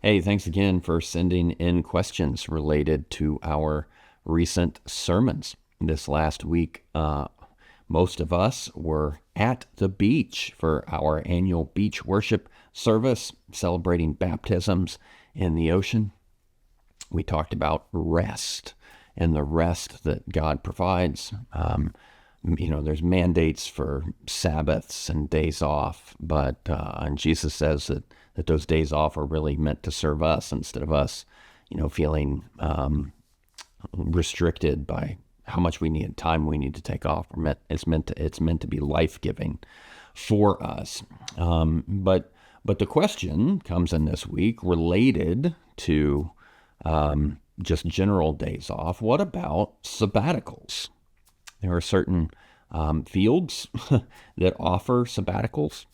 Hey, thanks again for sending in questions related to our recent sermons. This last week, most of us were at the beach for our annual beach worship service, celebrating baptisms in the ocean. We talked about rest and the rest that God provides. There's mandates for Sabbaths and days off, but and Jesus says that those days off are really meant to serve us instead of us, feeling restricted by how much we need, time we need to take off. It's meant to be life giving for us. But the question comes in this week related to just general days off. What about sabbaticals? There are certain fields that offer sabbaticals.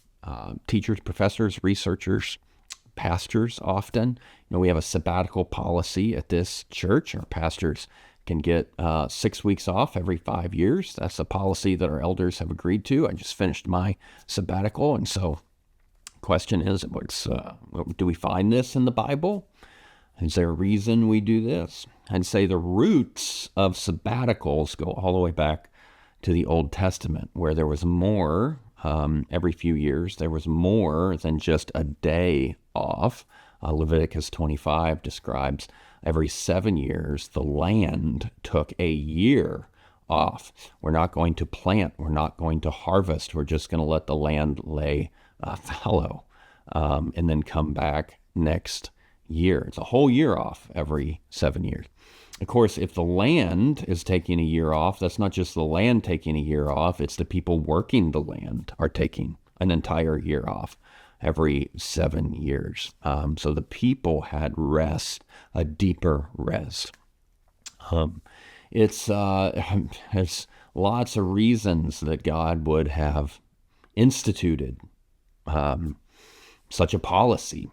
Teachers, professors, researchers, pastors often. We have a sabbatical policy at this church. Our pastors can get 6 weeks off every 5 years. That's a policy that our elders have agreed to. I just finished my sabbatical, and so the question is, do we find this in the Bible? Is there a reason we do this? I'd say the roots of sabbaticals go all the way back to the Old Testament, where there was more, every few years, there was more than just a day off. Leviticus 25 describes every 7 years, the land took a year off. We're not going to plant. We're not going to harvest. We're just going to let the land lay fallow and then come back next year. It's a whole year off every 7 years. Of course, if the land is taking a year off, that's not just the land taking a year off, it's the people working the land are taking an entire year off every 7 years. So the people had rest, a deeper rest. There's lots of reasons that God would have instituted such a policy.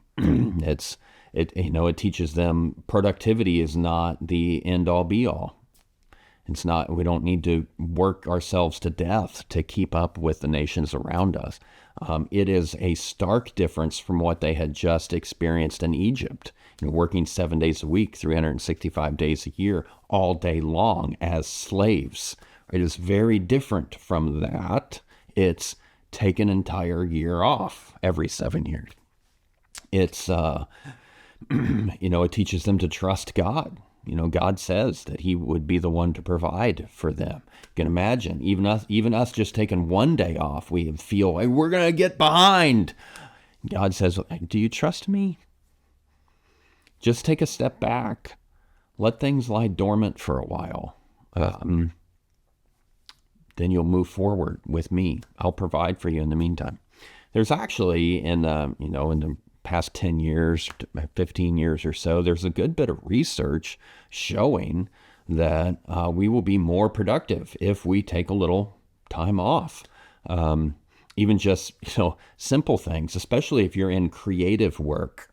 It teaches them productivity is not the end all be all. It's not, we don't need to work ourselves to death to keep up with the nations around us. It is a stark difference from what they had just experienced in Egypt, working 7 days a week, 365 days a year, all day long as slaves. It is very different from that. It's take an entire year off every 7 years. It's, it teaches them to trust God. God says that he would be the one to provide for them. You can imagine, even us just taking 1 day off, we feel like we're going to get behind. God says, do you trust me? Just take a step back. Let things lie dormant for a while. Then you'll move forward with me. I'll provide for you in the meantime. There's actually in the past 10 years, 15 years or so, there's a good bit of research showing that we will be more productive if we take a little time off. Even just, simple things, especially if you're in creative work.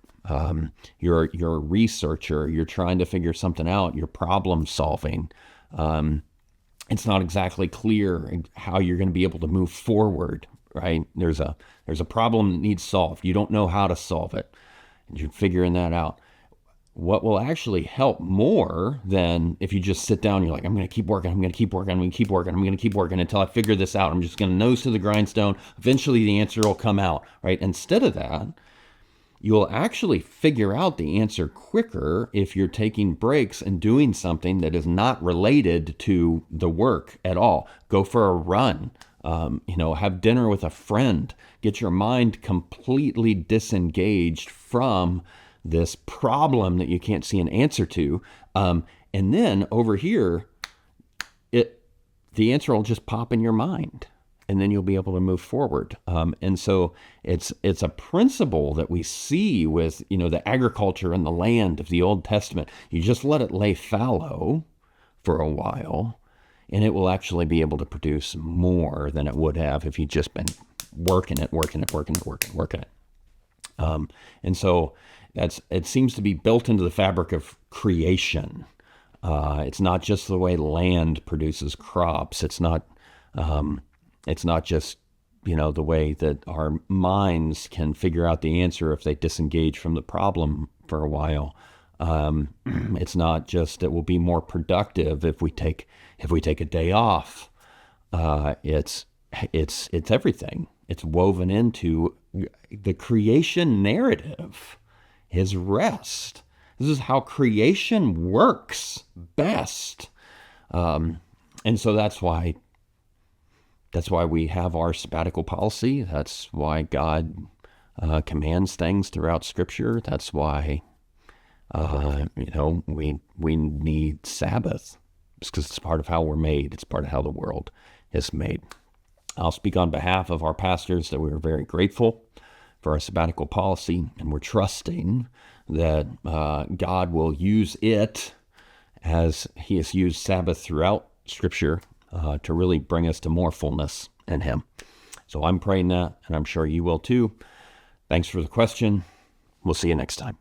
You're a researcher, you're trying to figure something out, you're problem solving. It's not exactly clear how you're going to be able to move forward, right? There's a problem that needs solved. You don't know how to solve it. You're figuring that out. What will actually help more than if you just sit down and you're like, I'm going to keep working, I'm going to keep working, I'm going to keep working, I'm going to keep working until I figure this out. I'm just going to nose to the grindstone. Eventually the answer will come out, right? Instead of that, you'll actually figure out the answer quicker if you're taking breaks and doing something that is not related to the work at all. Go for a run, have dinner with a friend, get your mind completely disengaged from this problem that you can't see an answer to. And then over here, the answer will just pop in your mind. And then you'll be able to move forward. And so it's a principle that we see with, the agriculture and the land of the Old Testament. You just let it lay fallow for a while, and it will actually be able to produce more than it would have if you'd just been working it. And so it seems to be built into the fabric of creation. It's not just the way land produces crops. It's not just, the way that our minds can figure out the answer if they disengage from the problem for a while. It's not just that we'll be more productive if we take a day off. It's everything. It's woven into the creation narrative, his rest. This is how creation works best. And so that's why we have our sabbatical policy. That's why God commands things throughout Scripture. That's why we need Sabbath. It's because it's part of how we're made. It's part of how the world is made. I'll speak on behalf of our pastors that we are very grateful for our sabbatical policy, and we're trusting that God will use it as he has used Sabbath throughout Scripture to really bring us to more fullness in him. So I'm praying that, and I'm sure you will too. Thanks for the question. We'll see you next time.